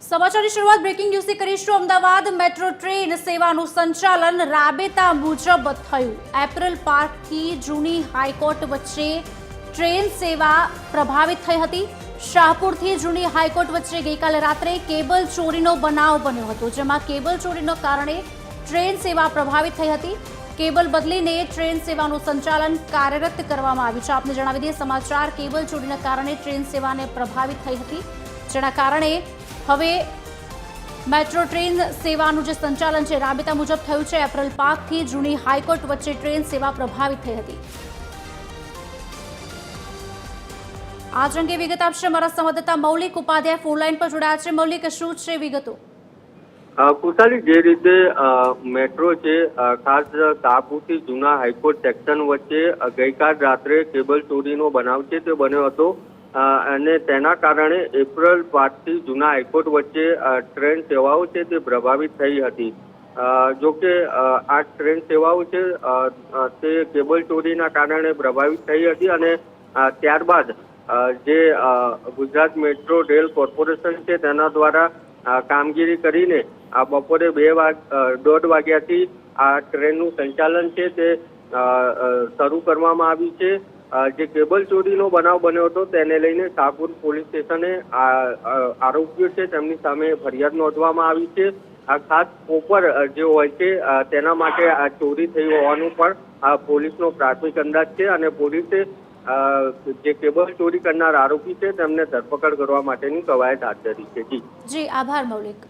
સમાચારની શરૂઆત બ્રેકિંગ ન્યૂઝથી કરીશું। અમદાવાદ મેટ્રો ટ્રેન સેવાનું સંચાલન રાબેતા મુજબ થયું। એપ્રિલ પાર્કથી જૂની હાઈકોર્ટ વચ્ચે ટ્રેન સેવા પ્રભાવિત થઈ હતી। શાહપુરથી જૂની હાઈકોર્ટ વચ્ચે ગઈકાલે રાત્રે કેબલ ચોરીનો બનાવ બન્યો હતો, જેમાં કેબલ ચોરીના કારણે ટ્રેન સેવા પ્રભાવિત થઈ હતી। કેબલ બદલીને ટ્રેન સેવાનું સંચાલન કાર્યરત કરવામાં આવ્યું છે। આપને જણાવી દઈએ સમાચાર, કેબલ ચોરીના કારણે ટ્રેન સેવાને પ્રભાવિત થઈ હતી, જેના કારણે હવે મેટ્રો ટ્રેન સેવાનું જે સંચાલન છે રાબેતા મુજબ થયું છે। એપ્રિલ પાર્કથી જૂની હાઈકોર્ટ વચ્ચે ટ્રેન સેવા પ્રભાવિત થઈ હતી। આજ અંગે વિગત આપશે અમારા સંવાદદાતા મૌલિક ઉપાધ્યાય ફોનલાઈન પર જોડાયા છે। મૌલિક, શું છે વિગતો? કુશાલી, જે રીતે મેટ્રો છે ખાસ શાહપુરથી જૂના હાઈકોર્ટ સેક્શન વચ્ચે ગઈકાલ રાત્રે કેબલ ચોરીનો બનાવ છે તે બન્યો હતો અને તેના કારણે એપ્રિલ 5થી જૂના હાઈકોર્ટ વચ્ચે ટ્રેન સેવાઓ છે તે પ્રભાવિત થઈ હતી। જોકે આ ટ્રેન સેવાઓ છે તે કેબલ ચોરીના કારણે પ્રભાવિત થઈ હતી અને ત્યારબાદ જે ગુજરાત મેટ્રો રેલ કોર્પોરેશન છે તેના દ્વારા કામગીરી કરીને બપોરે 2:30 વાગ્યાથી આ ટ્રેનનું સંચાલન છે તે શરૂ કરવામાં આવ્યું છે। જે કેબલ ચોરીનો બનાવ બન્યો હતો તેને લઈને શાહપુર પોલીસ સ્ટેશને આરોપીઓ છે તેમની સામે ફરિયાદ નોંધવામાં આવી છે। આ ખાસ કોપર જે હોય છે તેના માટે આ ચોરી થઈ હોવાનું પણ પોલીસનો પ્રાથમિક અંદાજ છે અને પોલીસે જે કેબલ ચોરી કરનાર આરોપી છે તેમને ધરપકડ કરવા માટેની કવાયત હાથ ધરી છે। જી, આભાર મૌલિક।